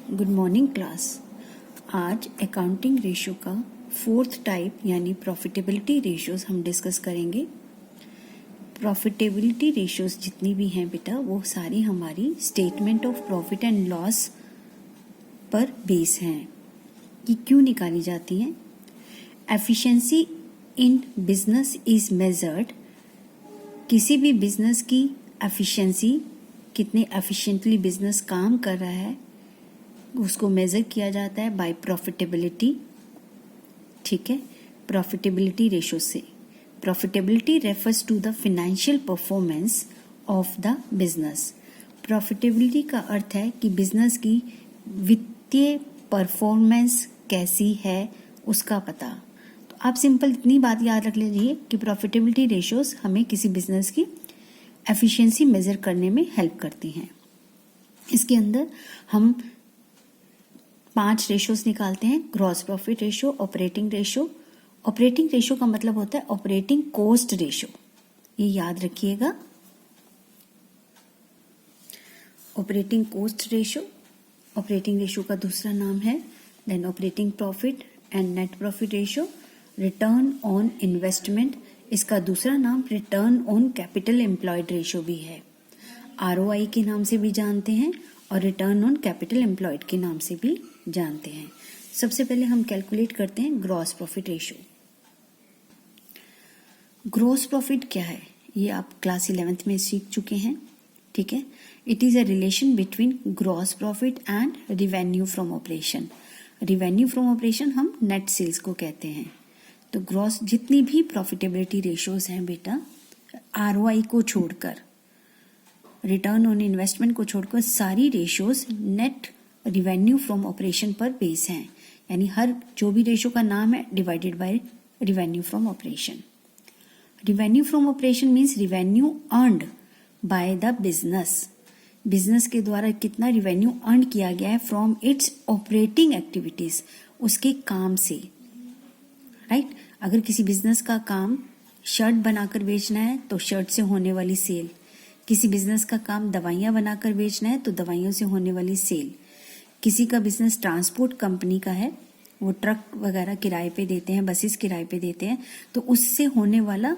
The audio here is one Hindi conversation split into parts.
Good morning class. आज अकाउंटिंग रेशियो का फोर्थ टाइप यानी प्रॉफिटेबिलिटी रेशियोज हम डिस्कस करेंगे। प्रॉफिटेबिलिटी रेशियोज जितनी भी हैं बेटा वो सारी हमारी statement of profit and loss पर बेस हैं कि क्यों निकाली जाती हैं। Efficiency in business is measured, किसी भी बिजनेस की एफिशिएंसी, कितने एफिशिएंटली बिजनेस काम कर रहा है उसको मेजर किया जाता है बाय प्रॉफिटेबिलिटी। ठीक है, प्रॉफिटेबिलिटी रेशो से। Profitability refers to the financial performance of the business. Profitability का अर्थ है कि बिजनेस की वित्तीय परफॉर्मेंस कैसी है उसका पता। तो आप सिंपल इतनी बात याद रख लीजिए कि प्रॉफिटेबिलिटी रेशियोज हमें किसी बिजनेस की एफिशिएंसी मेजर करने में हेल्प करती हैं। इसके अंदर हम 5 रेशियोज निकालते हैं। Gross profit ratio, operating ratio. Operating ratio का मतलब होता है ऑपरेटिंग कॉस्ट रेशियो, ये याद रखिएगा। Operating cost ratio operating ratio का दूसरा नाम है। Then operating profit and net profit ratio. Return on investment, इसका दूसरा नाम return on capital employed ratio भी है। ROI के नाम से भी जानते हैं और रिटर्न ऑन कैपिटल एम्प्लॉयड के नाम से भी जानते हैं। सबसे पहले हम कैलकुलेट करते हैं gross profit ratio. Gross profit क्या है ये आप क्लास 11th में सीख चुके हैं। ठीक है, it is a relation between gross profit and revenue from operation. Revenue from operation हम नेट सेल्स को कहते हैं। तो ग्रॉस जितनी भी प्रॉफिटेबिलिटी रेशियोज हैं बेटा, ROI को छोड़कर, रिटर्न ऑन इन्वेस्टमेंट को छोड़कर सारी ratios net revenue from operation पर बेस हैं। यानी हर जो भी रेशियो का नाम है divided by revenue from operation. Revenue from operation means revenue earned by the business. Business के द्वारा कितना रिवेन्यू अर्न किया गया है फ्रॉम इट्स ऑपरेटिंग एक्टिविटीज, उसके काम से। राइट, अगर किसी बिजनेस का काम शर्ट बनाकर बेचना है तो शर्ट से होने वाली सेल, किसी बिजनेस का काम दवाइयां बनाकर बेचना है तो दवाइयों से होने वाली सेल, किसी का बिजनेस ट्रांसपोर्ट कंपनी का है, वो ट्रक वगैरह किराए पे देते हैं, बसेस किराए पे देते हैं, तो उससे होने वाला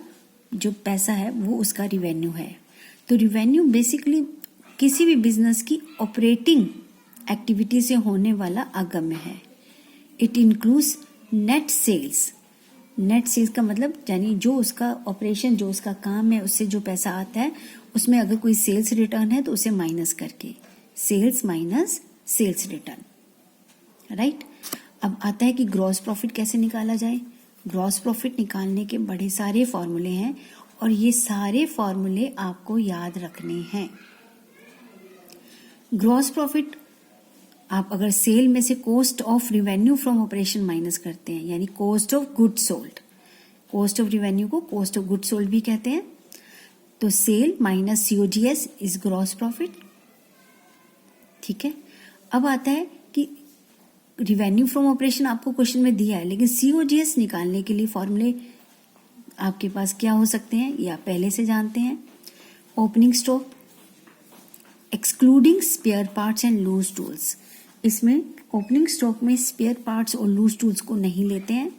जो पैसा है वो उसका रिवेन्यू है। तो रिवेन्यू बेसिकली किसी भी बिजनेस की ऑपरेटिंग एक्टिविटी से होने वाला आगम्य है। It includes net sales. Net sales का मतलब यानी जो उसका ऑपरेशन, जो उसका काम है, उससे जो पैसा आता है उसमें अगर कोई सेल्स रिटर्न है तो उसे माइनस करके, sales minus sales return. Right, अब आता है कि ग्रॉस प्रॉफिट कैसे निकाला जाए। ग्रॉस प्रॉफिट निकालने के बड़े सारे फॉर्मूले हैं और ये सारे फॉर्मूले आपको याद रखने हैं। ग्रॉस प्रॉफिट आप अगर सेल में से cost of revenue from operation minus करते हैं, यानी cost of good sold, cost of revenue को कॉस्ट ऑफ गुड सोल्ड भी कहते हैं, तो sale minus COGS is gross profit. ठीक है, अब आता है कि रिवेन्यू फ्रॉम ऑपरेशन आपको क्वेश्चन में दिया है, लेकिन COGS निकालने के लिए फॉर्मूले आपके पास क्या हो सकते हैं ये आप पहले से जानते हैं। Opening stock excluding spare parts and loose tools. इसमें ओपनिंग स्टॉक में स्पेयर पार्ट्स और लूज टूल्स को नहीं लेते हैं।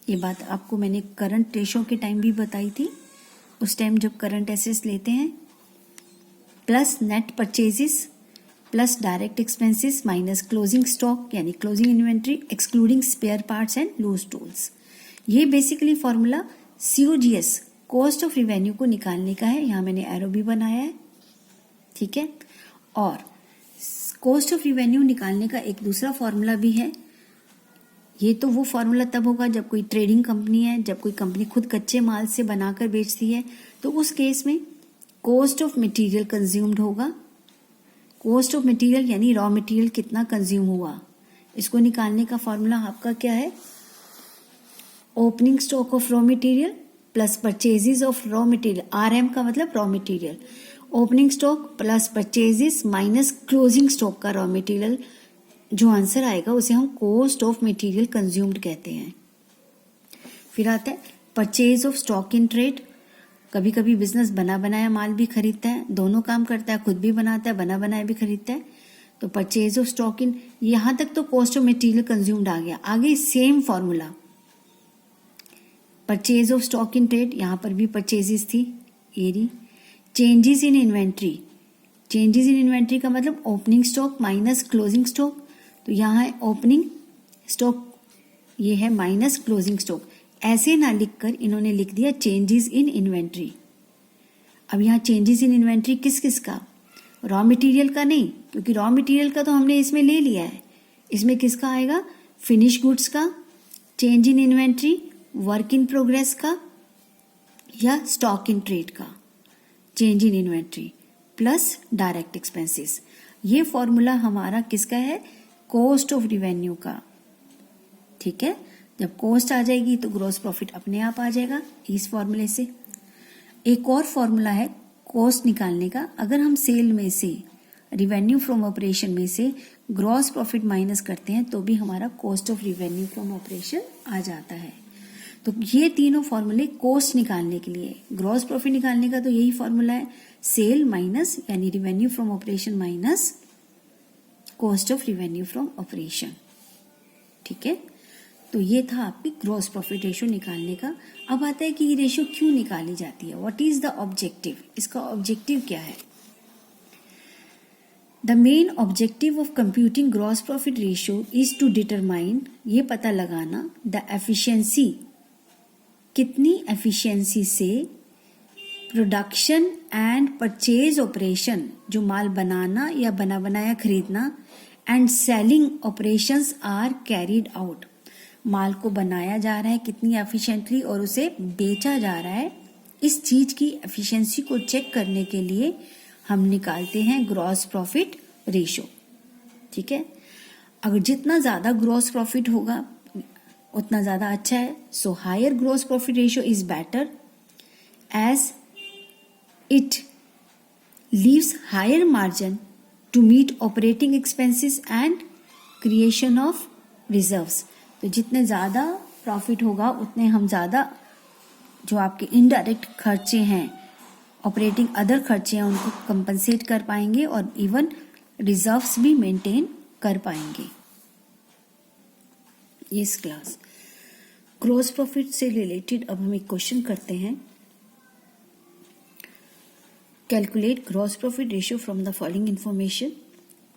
ये बात आपको मैंने करंट रेशो के टाइम भी बताई थी, उस टाइम जब करंट एसेट्स लेते हैं। Plus net purchases plus direct expenses minus closing stock यानी closing inventory excluding spare parts and loose tools. ये basically formula COGS cost of revenue को निकालने का है। यहाँ मैंने एरो भी बनाया है। ठीक है, और कॉस्ट ऑफ रिवेन्यू निकालने का एक दूसरा फॉर्मूला भी है। ये तो वो फॉर्मूला तब होगा जब कोई ट्रेडिंग कंपनी है, जब कोई कंपनी खुद कच्चे माल से बनाकर बेचती है, तो उस केस में कॉस्ट ऑफ मटेरियल कंज्यूम्ड होगा। कॉस्ट ऑफ मटेरियल यानी रॉ मटेरियल कितना कंज्यूम हुआ, इसको निकालने का फॉर्मूला आपका क्या है, opening stock of raw material plus purchases of raw material. RM का मतलब raw material. Opening stock plus purchases minus closing stock का रॉ मटेरियल, जो आंसर आएगा उसे हम कॉस्ट ऑफ मटेरियल कंज्यूम्ड कहते हैं। फिर आता है purchase of stock in trade. कभी कभी बिजनेस बना बनाया माल भी खरीदता है, दोनों काम करता है, खुद भी बनाता है, बना बनाया भी खरीदता है। तो परचेज ऑफ स्टॉक इन, यहां तक तो कॉस्ट ऑफ मटेरियल कंज्यूम्ड आ गया। आगे same formula, purchase of stock in trade, यहां पर भी परचेजेस थी एरी। Changes in inventory, changes in inventory का मतलब opening stock minus closing stock, तो यहाँ है ओपनिंग स्टॉक, ये है माइनस क्लोजिंग स्टॉक। ऐसे ना लिखकर इन्होंने लिख दिया चेंजेस इन इन्वेंट्री। अब यहाँ चेंजेस इन इन्वेंट्री किस किस का, रॉ मटेरियल का नहीं, क्योंकि रॉ मटेरियल का तो हमने इसमें ले लिया है। इसमें किसका आएगा, फिनिश गुड्स का, change in inventory, work in progress का या स्टॉक इन ट्रेड का। Change in inventory plus direct expenses, ये फॉर्मूला हमारा किसका है, कॉस्ट ऑफ रिवेन्यू का। ठीक है, जब कॉस्ट आ जाएगी तो ग्रॉस प्रॉफिट अपने आप आ जाएगा इस फॉर्मूले से। एक और फॉर्मूला है कॉस्ट निकालने का, अगर हम सेल में से, रिवेन्यू फ्रॉम ऑपरेशन में से ग्रॉस प्रॉफिट माइनस करते हैं तो भी हमारा cost of revenue from operation आ जाता है। तो ये तीनों फॉर्मूले कॉस्ट निकालने के लिए, ग्रॉस प्रॉफिट निकालने का तो यही फॉर्मूला है, सेल माइनस यानी revenue from operation minus cost of revenue from operation. ठीक है, तो ये था आपकी ग्रॉस प्रॉफिट रेशियो निकालने का। अब आता है कि ये रेशियो क्यों निकाली जाती है, व्हाट इज द ऑब्जेक्टिव, इसका ऑब्जेक्टिव क्या है। The main objective of computing gross profit ratio is to determine, ये पता लगाना, द एफिशिएंसी, कितनी एफिशिएंसी से प्रोडक्शन एंड परचेज ऑपरेशन, जो माल बनाना या बना बनाया खरीदना, and selling operations are carried out, माल को बनाया जा रहा है कितनी एफिशिएंटली और उसे बेचा जा रहा है, इस चीज की एफिशिएंसी को चेक करने के लिए हम निकालते हैं ग्रॉस प्रॉफिट रेशियो। ठीक है, अगर जितना ज्यादा ग्रॉस प्रॉफिट होगा उतना ज्यादा अच्छा है। So higher gross profit ratio is better as it leaves higher margin to meet operating expenses and creation of reserves. तो जितने ज्यादा प्रॉफिट होगा उतने हम ज्यादा जो आपके इनडायरेक्ट खर्चे हैं, ऑपरेटिंग अदर खर्चे हैं, उनको कंपनसेट कर पाएंगे और इवन रिजर्व्स भी मेंटेन कर पाएंगे। यस क्लास, ग्रॉस प्रॉफिट से रिलेटेड अब हम एक क्वेश्चन करते हैं। Calculate gross profit ratio from the following information,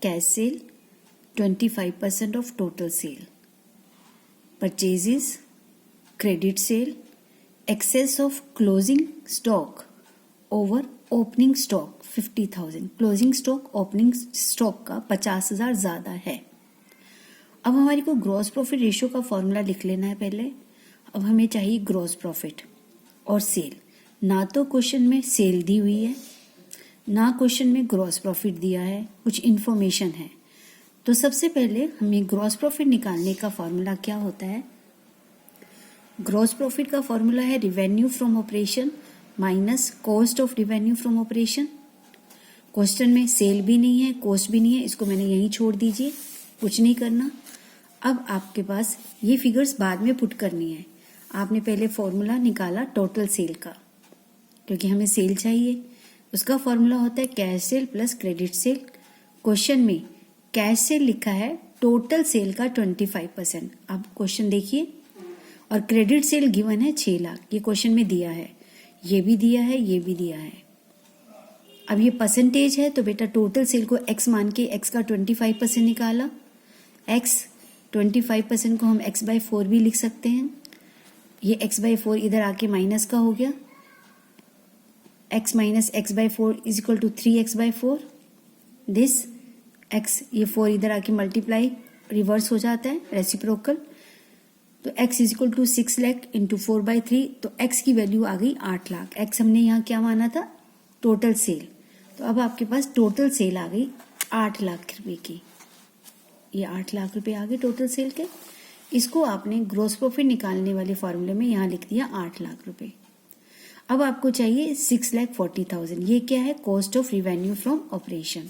cash sale 25% of total sale, purchases, credit sale, excess of closing stock over opening stock 50,000, closing stock opening stock का 50,000 ज्यादा है। अब हमारे को ग्रॉस प्रॉफिट रेशियो का फॉर्मूला लिख लेना है पहले। अब हमें चाहिए ग्रॉस प्रॉफिट और सेल, ना तो क्वेश्चन में सेल दी हुई है ना क्वेश्चन में ग्रॉस प्रॉफिट दिया है, कुछ इन्फॉर्मेशन है। तो सबसे पहले हमें ग्रॉस प्रॉफिट निकालने का फॉर्मूला क्या होता है, ग्रॉस प्रॉफिट का फॉर्मूला है revenue from operation minus cost of revenue from operation. Question में सेल भी नहीं है, कॉस्ट भी नहीं है, इसको मैंने यहीं छोड़ दीजिए, कुछ नहीं करना। अब आपके पास ये फिगर्स बाद में पुट करनी है। आपने पहले फॉर्मूला निकाला टोटल सेल का, क्योंकि हमें सेल चाहिए, उसका फॉर्मूला होता है cash sale plus credit cell. Question में कैश सेल लिखा है टोटल सेल का 25%। अब क्वेश्चन देखिए, और क्रेडिट सेल गिवन है 6 लाख, ये क्वेश्चन में दिया है, ये भी दिया है, ये भी दिया है। अब ये परसेंटेज है तो बेटा टोटल सेल को x मान के x का 25% निकाला, x 25% को हम x/4 भी लिख सकते हैं। ये x/4 इधर आके माइनस का हो गया, x minus x/4 is equal to 3x/4। This x, ये 4 इधर आके मल्टीप्लाई रिवर्स हो जाता है, रेसिप्रोकल। तो x is equal to 6 lakh into 4/3, तो x की वैल्यू आ गई 8 लाख। x हमने यहाँ क्या माना था, टोटल सेल। तो अब आपके पास टोटल सेल आ गई 8 लाख रुपए की, ये 8 लाख रुपए आ गए टोटल सेल के। इसको आपने ग्रॉस प्रॉफिट निकालने वाले फॉर्मूले में यहाँ लिख दिया 8 लाख रुपए। अब आपको चाहिए 6,40,000, ये क्या है, cost of revenue from operation.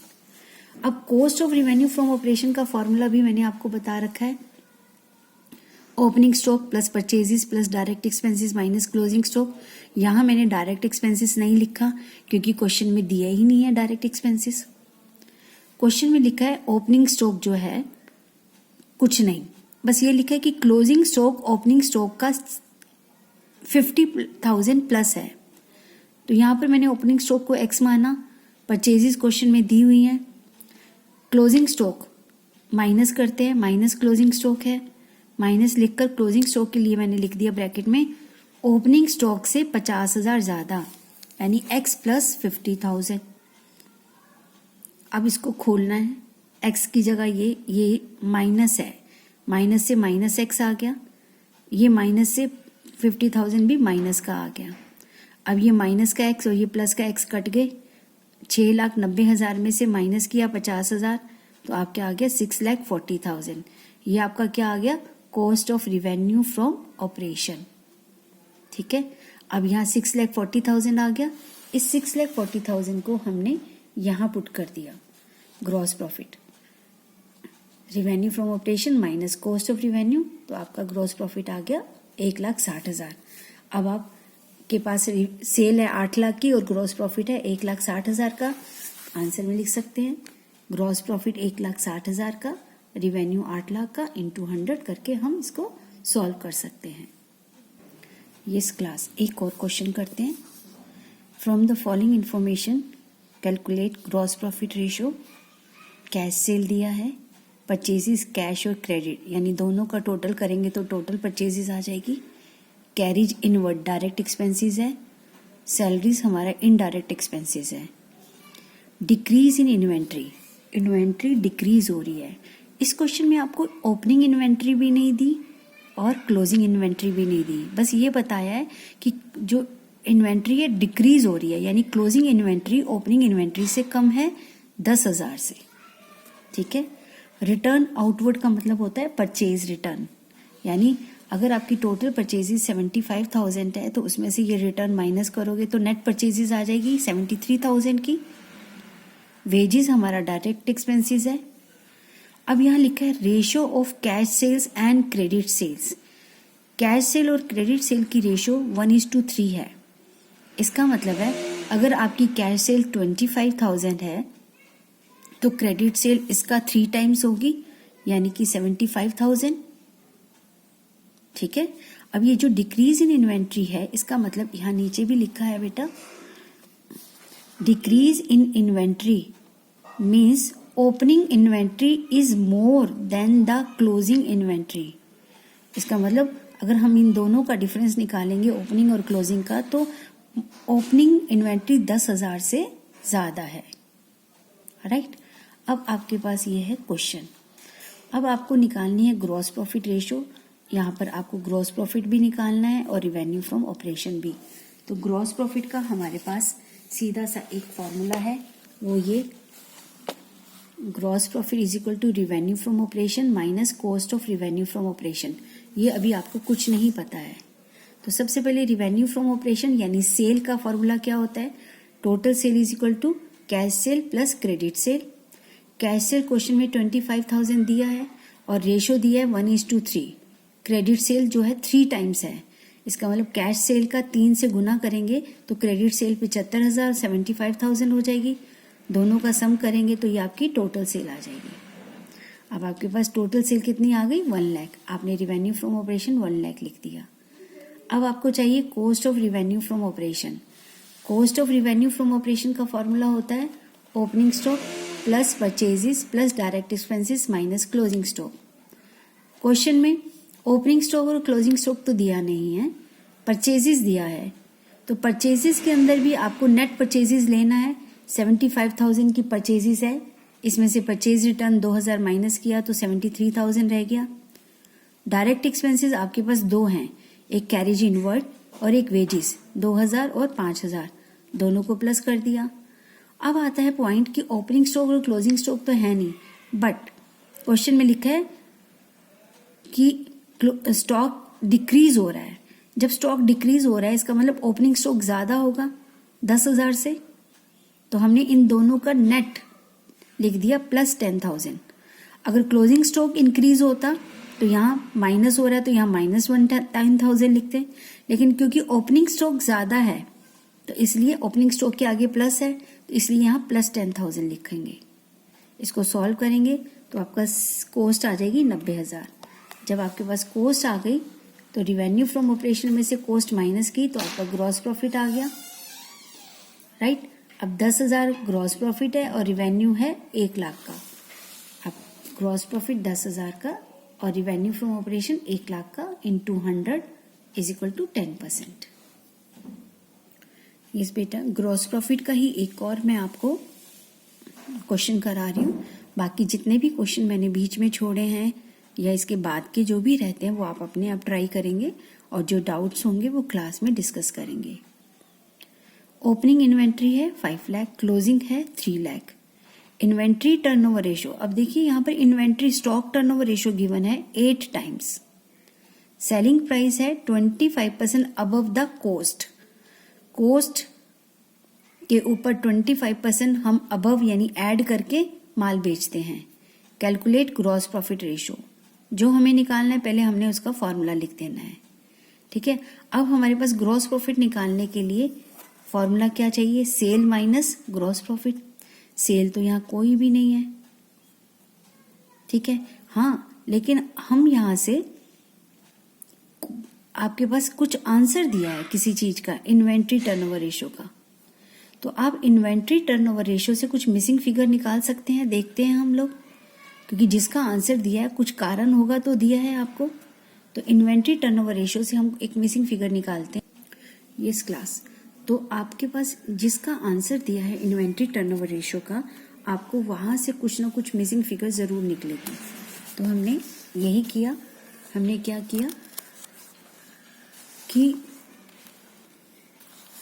अब cost of revenue from operation का फॉर्मूला भी मैंने आपको बता रखा है, opening stock plus purchases plus direct expenses minus closing stock. यहाँ मैंने डायरेक्ट एक्सपेंसेस नहीं लिखा क्योंकि क्वेश्चन में दिया ही नहीं है डायरेक्ट एक्सपेंसेस। क्वेश्चन में लिखा है ओपनिंग स्टॉक जो है कुछ नहीं, बस ये लिखा है कि क्लोजिंग स्टॉक ओपनिंग स्टॉक का 50,000 प्लस है। तो यहाँ पर मैंने ओपनिंग स्टॉक को x माना, परचेजेस क्वेश्चन में दी हुई हैं, क्लोजिंग स्टॉक माइनस करते हैं, माइनस क्लोजिंग स्टॉक है, माइनस लिखकर क्लोजिंग स्टॉक के लिए मैंने लिख दिया ब्रैकेट में ओपनिंग स्टॉक से 50,000 ज्यादा, यानी x प्लस 50,000। अब इसको खोलना है, x की जगह ये माइनस है, माइनस से माइनस x आ गया, ये माइनस से 50,000 भी माइनस का आ गया। अब ये माइनस का x और ये प्लस का x कट गए, 6,90,000 में से माइनस किया 50,000 तो आपके आ गया 6,40,000। ये आपका क्या आ गया, cost of revenue from operation. ठीक है, अब यहाँ 6,40,000 आ गया, इस 6,40,000 को हमने यहाँ पुट कर दिया gross profit, revenue from operation minus cost of revenue, तो आपका ग्रॉस प्रॉफिट आ गया 1,60,000। अब आपके पास सेल है 8 लाख की और ग्रॉस प्रॉफिट है 1,60,000 का, आंसर में लिख सकते हैं ग्रॉस प्रॉफिट 1,60,000 का, रिवेन्यू 8 लाख का इंटू 100 करके हम इसको सॉल्व कर सकते हैं। यस क्लास, एक और क्वेश्चन करते हैं। From the following information calculate gross profit ratio. Cash cell दिया है, परचेजेस कैश और क्रेडिट यानी दोनों का टोटल करेंगे तो टोटल परचेजेस आ जाएगी। कैरिज इनवर्ड डायरेक्ट एक्सपेंसेस है, सैलरीज हमारा इनडायरेक्ट एक्सपेंसेस है। Decrease in inventory, inventory decrease हो रही है। इस क्वेश्चन में आपको ओपनिंग इन्वेंट्री भी नहीं दी और क्लोजिंग इन्वेंट्री भी नहीं दी, बस ये बताया है कि जो इन्वेंट्री है डिक्रीज हो रही है, यानी क्लोजिंग इन्वेंट्री ओपनिंग इन्वेंट्री से कम है 10,000 से। ठीक है, रिटर्न आउटवर्ड का मतलब होता है परचेज रिटर्न, यानी अगर आपकी टोटल परचेजेस 75,000 है तो उसमें से ये रिटर्न माइनस करोगे तो नेट परचेजेस आ जाएगी 73,000 की। वेजेस हमारा डायरेक्ट एक्सपेंसेस है। अब यहाँ लिखा है ratio of cash sales and credit sales. Cash sale और क्रेडिट सेल की रेशियो 1:3 है। इसका मतलब है अगर आपकी कैश सेल 25,000 है तो क्रेडिट सेल इसका 3 टाइम्स होगी, यानी कि 75,000। ठीक है, अब ये जो डिक्रीज इन इन्वेंट्री है इसका मतलब यहाँ नीचे भी लिखा है बेटा, decrease in inventory means opening inventory is more than the closing inventory. इसका मतलब अगर हम इन दोनों का डिफरेंस निकालेंगे ओपनिंग और क्लोजिंग का, तो ओपनिंग इन्वेंट्री 10,000 से ज्यादा है। राइट, अब आपके पास ये है क्वेश्चन। अब आपको निकालनी है ग्रॉस प्रॉफिट रेशियो। यहाँ पर आपको ग्रॉस प्रॉफिट भी निकालना है और रिवेन्यू फ्रॉम ऑपरेशन भी। तो ग्रॉस प्रॉफिट का हमारे पास सीधा सा एक फॉर्मूला है, वो ये gross profit is equal to revenue from operation minus cost of revenue from operation. ये अभी आपको कुछ नहीं पता है, तो सबसे पहले रिवेन्यू फ्रॉम ऑपरेशन यानी सेल का फॉर्मूला क्या होता है, total sale is equal to cash sale plus credit sale. Cash sale question में 25,000 दिया है और रेशियो दिया है 1:3। क्रेडिट सेल जो है 3 टाइम्स है, इसका मतलब कैश सेल का 3 से गुना करेंगे तो क्रेडिट सेल 75,000 75,000 हो जाएगी। दोनों का सम करेंगे तो ये आपकी टोटल सेल आ जाएगी। अब आपके पास टोटल सेल कितनी आ गई, 1 लाख। आपने रिवेन्यू फ्रॉम ऑपरेशन 1 लाख लिख दिया। अब आपको चाहिए cost of revenue from operation. Cost of revenue from operation का फॉर्मूला होता है opening stock plus purchases plus direct expenses minus closing stock. Question में ओपनिंग स्टॉक और क्लोजिंग स्टॉक तो दिया नहीं है, परचेजेस दिया है, तो परचेजेस के अंदर भी आपको नेट परचेजेस लेना है। 75,000 की परचेजेस है, इसमें से परचेज रिटर्न 2,000 माइनस किया तो 73,000 रह गया। डायरेक्ट एक्सपेंसेस आपके पास 2 हैं, एक कैरेज इनवर्ड और एक वेजेस, 2,000 और 5,000, दोनों को प्लस कर दिया। अब आता है पॉइंट कि ओपनिंग स्टॉक और क्लोजिंग स्टॉक तो है नहीं, बट क्वेश्चन में लिखा है कि स्टॉक डिक्रीज हो रहा है। जब स्टॉक डिक्रीज हो रहा है इसका मतलब ओपनिंग स्टॉक ज्यादा होगा 10,000 से, तो हमने इन दोनों का नेट लिख दिया प्लस 10,000। अगर क्लोजिंग स्टॉक इंक्रीज होता तो यहाँ माइनस हो रहा है तो यहाँ माइनस 10,000 लिखते, लेकिन क्योंकि ओपनिंग स्टॉक ज्यादा है तो इसलिए ओपनिंग स्टॉक के आगे प्लस है तो इसलिए यहाँ प्लस 10,000 लिखेंगे। इसको सॉल्व करेंगे तो आपका कॉस्ट आ जाएगी 90,000। जब आपके पास कॉस्ट आ गई तो रिवेन्यू फ्रॉम ऑपरेशन में से कॉस्ट माइनस की तो आपका ग्रॉस प्रॉफिट आ गया, राइट। अब 10,000 ग्रॉस प्रॉफिट है और रिवेन्यू है 1,00,000 का। अब ग्रॉस प्रॉफिट 10,000 का और रिवेन्यू फ्रॉम ऑपरेशन 1,00,000 का into 100 is equal to 10%। Yes बेटा, ग्रॉस प्रॉफिट का ही एक और मैं आपको क्वेश्चन करा रही हूँ। बाकी जितने भी क्वेश्चन मैंने बीच में छोड़े हैं या इसके बाद के जो भी रहते हैं वो आप अपने आप ट्राई करेंगे और जो डाउट्स होंगे वो क्लास में डिस्कस करेंगे। ओपनिंग इन्वेंट्री है 5 लाख, क्लोजिंग है 3 लाख। इन्वेंट्री टर्नओवर रेशो, अब देखिए यहाँ पर inventory stock turnover ratio given है 8 टाइम्स। सेलिंग प्राइस है 25% अबव द कॉस्ट। कॉस्ट के ऊपर 25% हम अबव यानी ऐड करके माल बेचते हैं। कैलकुलेट ग्रॉस प्रॉफिट रेशो, जो हमें निकालना है पहले हमने उसका फॉर्मूला लिख देना है, ठीक है। अब हमारे पास ग्रॉस प्रॉफिट निकालने के लिए फॉर्मूला क्या चाहिए, sale minus gross profit. Sale तो यहाँ कोई भी नहीं है, ठीक है। हाँ, लेकिन हम यहाँ से आपके पास कुछ आंसर दिया है किसी चीज का, इन्वेंट्री टर्नओवर रेशो का, तो आप इन्वेंट्री टर्नओवर रेशो से कुछ मिसिंग फिगर निकाल सकते हैं। देखते हैं हम लोग, क्योंकि जिसका आंसर दिया है कुछ कारण होगा तो दिया है आपको। तो इन्वेंट्री टर्नओवर रेशो से हम एक मिसिंग फिगर निकालते हैं। यस क्लास, तो आपके पास जिसका आंसर दिया है इन्वेंट्री टर्नओवर रेशो का, आपको वहां से कुछ ना कुछ मिसिंग फिगर जरूर निकलेगी। तो हमने यही किया। हमने क्या किया कि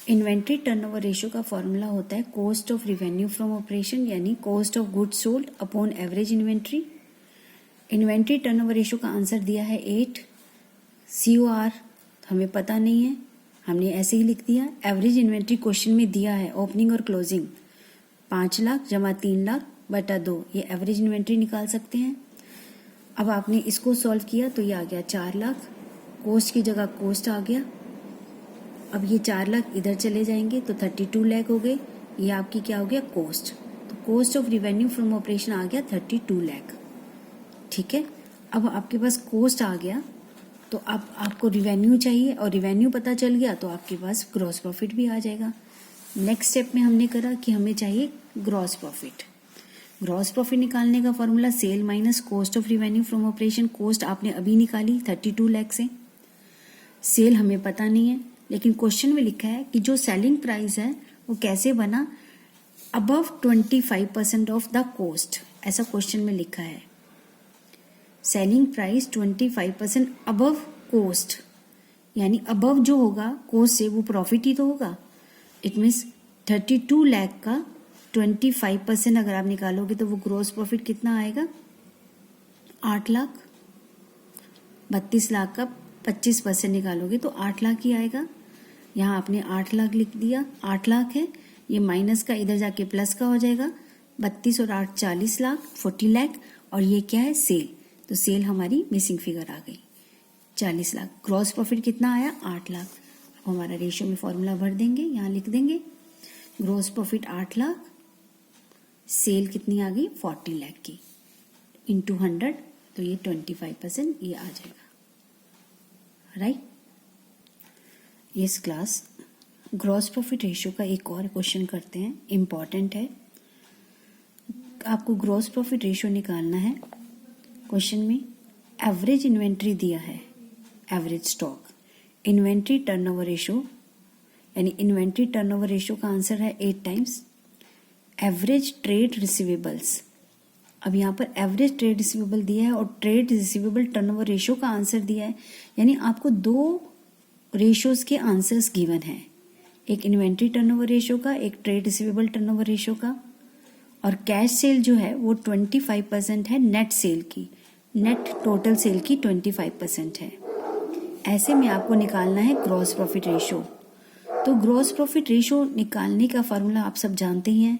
इन्वेंट्री टर्नओवर रेशो का फॉर्मूला होता है cost of revenue from operation यानी cost of goods sold upon average inventory. Inventory turnover ratio का आंसर दिया है 8। COR हमें पता नहीं है, हमने ऐसे ही लिख दिया। एवरेज इन्वेंट्री क्वेश्चन में दिया है ओपनिंग और क्लोजिंग, 5 लाख जमा 3 लाख बटा 2, ये एवरेज इन्वेंट्री निकाल सकते हैं। अब आपने इसको सॉल्व किया तो ये आ गया 4 लाख, कॉस्ट की जगह कॉस्ट आ गया। अब ये 4 लाख इधर चले जाएंगे तो 32 लाख हो गए, ये आपकी क्या हो गया कॉस्ट। तो cost of revenue from operation आ गया 32 लाख, ठीक है। अब आपके पास कॉस्ट आ गया तो अब आपको रिवेन्यू चाहिए और रिवेन्यू पता चल गया तो आपके पास ग्रॉस प्रॉफिट भी आ जाएगा। नेक्स्ट स्टेप में हमने करा कि हमें चाहिए ग्रॉस प्रॉफिट। ग्रॉस प्रॉफिट निकालने का formula sale minus cost of revenue from operation. Cost आपने अभी निकाली 32 लाख से, सेल हमें पता नहीं है, लेकिन क्वेश्चन में लिखा है कि जो सेलिंग प्राइस है वो कैसे बना, अबव 25% ऑफ द कॉस्ट, ऐसा क्वेश्चन में लिखा है। सेलिंग प्राइस 25% अबव कॉस्ट, यानी अबव जो होगा कॉस्ट से वो प्रॉफिट ही तो होगा। इट मीन्स 32 लाख का 25% अगर आप निकालोगे तो वो ग्रॉस प्रॉफिट कितना आएगा, 8 लाख। 32 लाख का 25% निकालोगे तो 8 लाख ही आएगा। यहाँ आपने 8 लाख लिख दिया, 8 लाख है, ये माइनस का इधर जाके प्लस का हो जाएगा। 32 और 8 40 लाख, 40 लाख, और ये क्या है सेल, तो सेल हमारी मिसिंग फिगर आ गई 40 लाख। ग्रॉस प्रॉफिट कितना आया, 8 लाख। अब हमारा रेशियो में फॉर्मूला भर देंगे, यहाँ लिख देंगे ग्रॉस प्रॉफिट 8 लाख, सेल कितनी आ गई 40 लाख की, इंटू 100, तो ये 25% ये आ जाएगा, right. Yes class, gross profit ratio का एक और क्वेश्चन करते हैं, इम्पॉर्टेंट है। आपको ग्रॉस प्रॉफिट रेशियो निकालना है। क्वेश्चन में एवरेज इन्वेंट्री दिया है, average stock, inventory turnover ratio यानी इन्वेंट्री टर्नओवर रेशियो का आंसर है 8 टाइम्स। एवरेज ट्रेड रिसीवेबल्स, अब यहाँ पर एवरेज ट्रेड रिसीवेबल दिया है और ट्रेड रिसीवेबल टर्नओवर रेशियो का आंसर दिया है, यानी आपको 2 रेशियोज के आंसर्स गिवन है, एक इन्वेंट्री टर्नओवर रेशियो का, एक ट्रेड रिसीवेबल टर्नओवर रेशियो का। और कैश सेल जो है वो 25% है नेट सेल की, नेट टोटल सेल की 25% है। ऐसे में आपको निकालना है ग्रॉस प्रॉफिट रेशियो। तो ग्रॉस प्रॉफिट रेशियो निकालने का फॉर्मूला आप सब जानते ही हैं।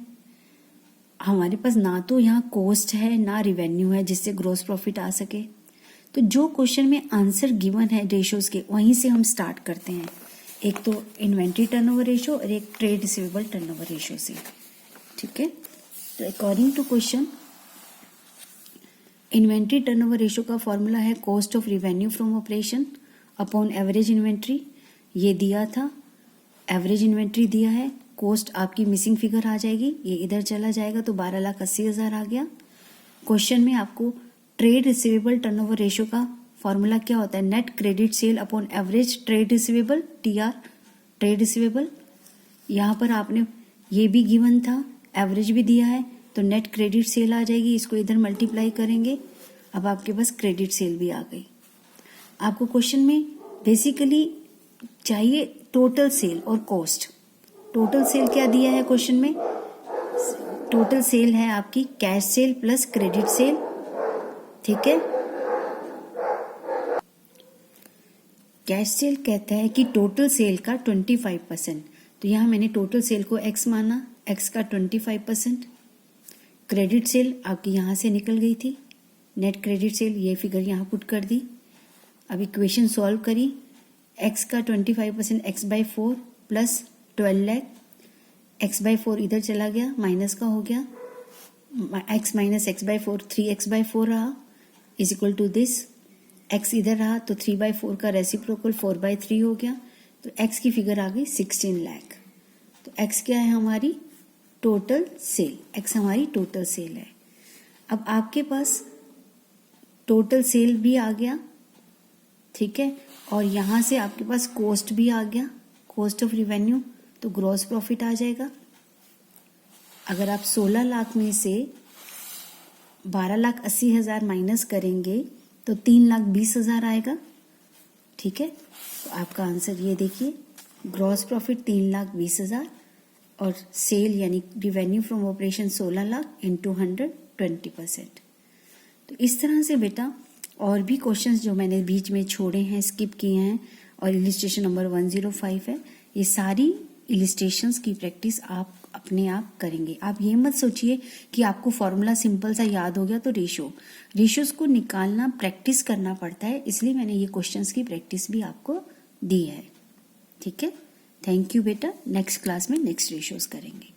हमारे पास ना तो यहाँ कॉस्ट है ना रिवेन्यू है जिससे ग्रॉस प्रॉफिट आ सके, तो जो क्वेश्चन में आंसर गिवन है रेशियोज के वहीं से हम स्टार्ट करते हैं, एक तो इन्वेंट्री टर्नओवर रेशियो और एक ट्रेड रिसीवेबल टर्नओवर रेशियो से, ठीक है। तो according to question inventory turnover ratio का फॉर्मूला है cost of revenue from operation upon average inventory. ये दिया था, एवरेज इन्वेंट्री दिया है, कॉस्ट आपकी मिसिंग फिगर आ जाएगी, ये इधर चला जाएगा तो 12,80,000 आ गया। क्वेश्चन में आपको ट्रेड रिसीवेबल टर्नओवर रेशियो का फॉर्मूला क्या होता है, net credit sale upon average trade receivable, TR trade receivable. यहाँ पर आपने ये भी गिवन था, एवरेज भी दिया है, तो नेट क्रेडिट सेल आ जाएगी, इसको इधर मल्टीप्लाई करेंगे, अब आपके पास क्रेडिट सेल भी आ गई। आपको क्वेश्चन में बेसिकली चाहिए टोटल सेल और कॉस्ट। टोटल सेल क्या दिया है क्वेश्चन में, टोटल सेल है आपकी cash sale plus credit cell, ठीक है। कैश सेल कहता है कि टोटल सेल का 25%, तो यहां मैंने टोटल सेल को x माना, x का 25%। क्रेडिट सेल आपकी यहां से निकल गई थी, नेट क्रेडिट सेल, ये फिगर यहां पुट कर दी। अब इक्वेशन सॉल्व करी, x का 25% x/4 प्लस 12 लाख, x/4 इधर चला गया, माइनस का हो गया, x माइनस x/4 3x/4 रहा, is equal to this, x इधर रहा तो 3/4 का रेसिप्रोकल 4/3 हो गया, तो x की फिगर आ गई 16 लाख। तो x क्या है हमारी टोटल सेल, x हमारी टोटल सेल है। अब आपके पास टोटल सेल भी आ गया, ठीक है, और यहां से आपके पास कॉस्ट भी आ गया, कॉस्ट ऑफ रिवेन्यू, तो ग्रॉस प्रॉफिट आ जाएगा। अगर आप 16 लाख में से 12,80,000 माइनस करेंगे तो 3,20,000 आएगा, ठीक है। तो आपका आंसर ये देखिए, ग्रॉस प्रॉफिट 3,20,000 और सेल यानी revenue from operation 16 lakh into 100 20%। तो इस तरह से बेटा और भी क्वेश्चंस जो मैंने बीच में छोड़े हैं, स्किप किए हैं, और इलिस्ट्रेशन नंबर 105 है, ये सारी इलिस्ट्रेशंस की प्रैक्टिस आप अपने आप करेंगे। आप ये मत सोचिए कि आपको फॉर्मूला सिंपल सा याद हो गया तो रेशियोज को निकालना प्रैक्टिस करना पड़ता है, इसलिए मैंने ये क्वेश्चंस की प्रैक्टिस भी आपको दी है, ठीक है। थैंक यू बेटा, नेक्स्ट क्लास में नेक्स्ट रेशियोज करेंगे।